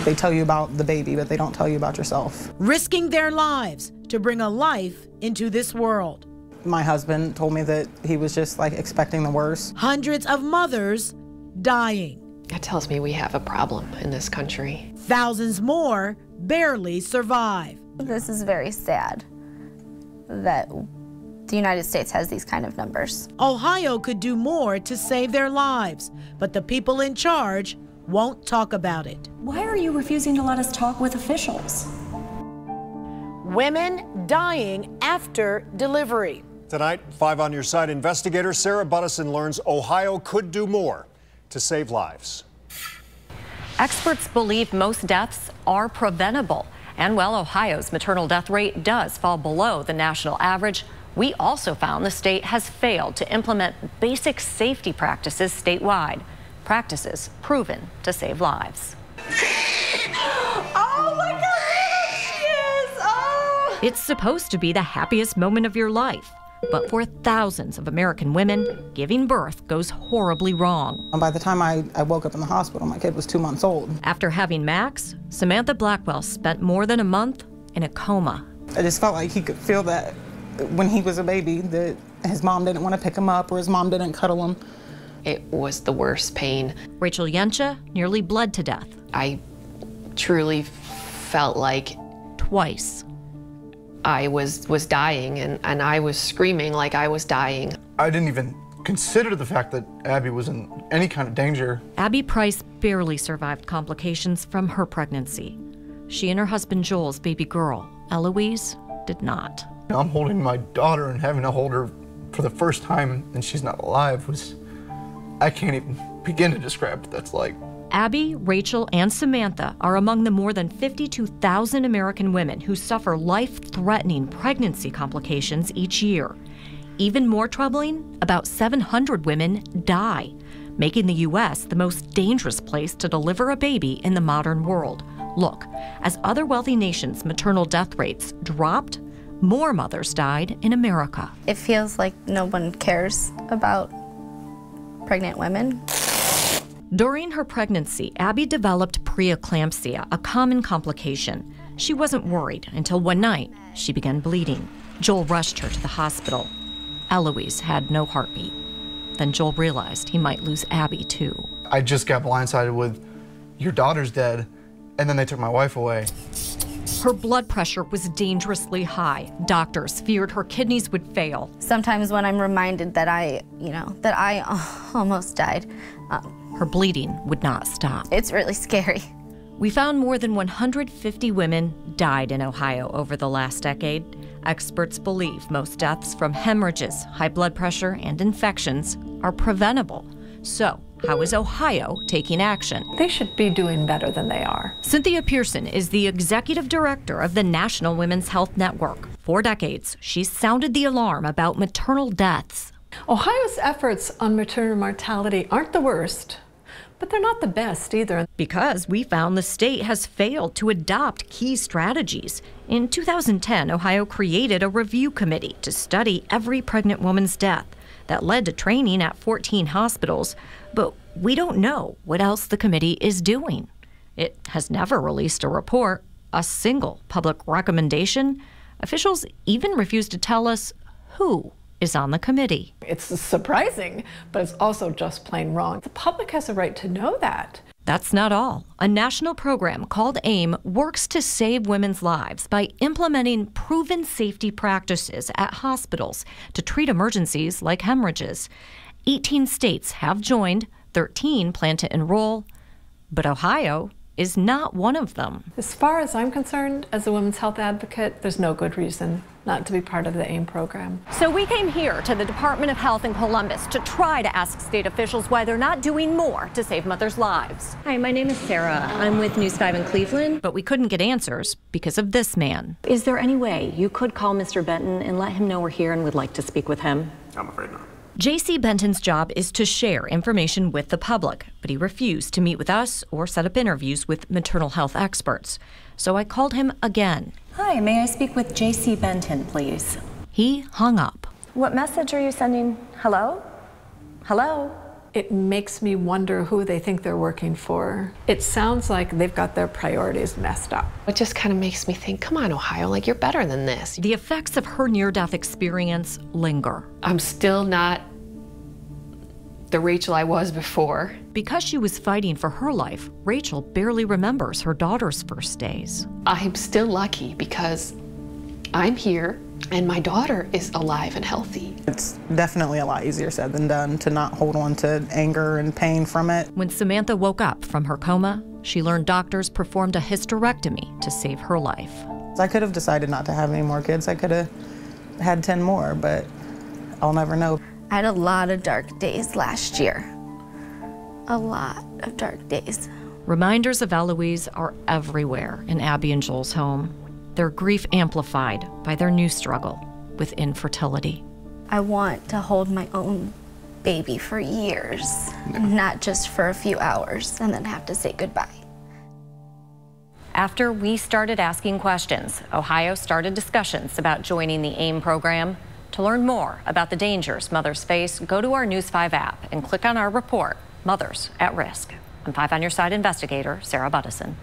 They tell you about the baby, but they don't tell you about yourself. Risking their lives to bring a life into this world. My husband told me that he was just like expecting the worst. Hundreds of mothers dying. That tells me we have a problem in this country. Thousands more barely survive. This is very sad that the United States has these kind of numbers. Ohio could do more to save their lives, but the people in charge won't talk about it. Why are you refusing to let us talk with officials? Women dying after delivery. Tonight, 5 on your side, investigator Sarah Buttison learns Ohio could do more to save lives. Experts believe most deaths are preventable. And while Ohio's maternal death rate does fall below the national average, we also found the state has failed to implement basic safety practices statewide. Practices proven to save lives. Oh my God, there she is! Oh! It's supposed to be the happiest moment of your life. But for thousands of American women, giving birth goes horribly wrong. And by the time I woke up in the hospital, my kid was 2 months old. After having Max, Samantha Blackwell spent more than a month in a coma. I just felt like he could feel that when he was a baby, that his mom didn't want to pick him up or his mom didn't cuddle him. It was the worst pain. Rachel Yencha nearly bled to death. I truly felt like twice. I was dying, and I was screaming like I was dying. I didn't even consider the fact that Abby was in any kind of danger. Abby Price barely survived complications from her pregnancy. She and her husband Joel's baby girl, Eloise, did not. I'm holding my daughter and having to hold her for the first time and she's not alive I can't even begin to describe what that's like. Abby, Rachel, and Samantha are among the more than 52,000 American women who suffer life-threatening pregnancy complications each year. Even more troubling, about 700 women die, making the U.S. the most dangerous place to deliver a baby in the modern world. Look, as other wealthy nations' maternal death rates dropped, more mothers died in America. It feels like no one cares about pregnant women. During her pregnancy, Abby developed preeclampsia, a common complication. She wasn't worried until one night she began bleeding. Joel rushed her to the hospital. Eloise had no heartbeat. Then Joel realized he might lose Abby too. I just got blindsided with, your daughter's dead, and then they took my wife away. Her blood pressure was dangerously high. Doctors feared her kidneys would fail. Sometimes when I'm reminded that I almost died, her bleeding would not stop. It's really scary. We found more than 150 women died in Ohio over the last decade. Experts believe most deaths from hemorrhages, high blood pressure, and infections are preventable. So, how is Ohio taking action? They should be doing better than they are. Cynthia Pearson is the executive director of the National Women's Health Network. For decades, she's sounded the alarm about maternal deaths. Ohio's efforts on maternal mortality aren't the worst, but they're not the best either. Because we found the state has failed to adopt key strategies. In 2010, Ohio created a review committee to study every pregnant woman's death. That led to training at 14 hospitals, but we don't know what else the committee is doing. It has never released a report, a single public recommendation. Officials even refuse to tell us who is on the committee. It's surprising, but it's also just plain wrong. The public has a right to know that. That's not all. A national program called AIM works to save women's lives by implementing proven safety practices at hospitals to treat emergencies like hemorrhages. 18 states have joined, 13 plan to enroll, but Ohio is not one of them. As far as I'm concerned, as a women's health advocate, there's no good reason not to be part of the AIM program. So we came here to the Department of Health in Columbus to try to ask state officials why they're not doing more to save mothers' lives. Hi, my name is Sarah. I'm with News 5 in Cleveland. But we couldn't get answers because of this man. Is there any way you could call Mr. Benton and let him know we're here and would like to speak with him? I'm afraid not. J.C. Benton's job is to share information with the public, but he refused to meet with us or set up interviews with maternal health experts. So I called him again. Hi, may I speak with J.C. Benton, please? He hung up. What message are you sending? Hello? Hello? It makes me wonder who they think they're working for. It sounds like they've got their priorities messed up. It just kind of makes me think, come on, Ohio, like you're better than this. The effects of her near-death experience linger. I'm still not the Rachel I was before. Because she was fighting for her life, Rachel barely remembers her daughter's first days. I'm still lucky because I'm here and my daughter is alive and healthy. It's definitely a lot easier said than done to not hold on to anger and pain from it. When Samantha woke up from her coma, she learned doctors performed a hysterectomy to save her life. I could have decided not to have any more kids. I could have had 10 more, but I'll never know. I had a lot of dark days last year. A lot of dark days. Reminders of Eloise are everywhere in Abby and Joel's home. Their grief amplified by their new struggle with infertility. I want to hold my own baby for years, not just for a few hours and then have to say goodbye. After we started asking questions, Ohio started discussions about joining the AIM program. To learn more about the dangers mothers face, go to our News 5 app and click on our report, Mothers at Risk. I'm 5 on Your Side investigator Sarah Buttison.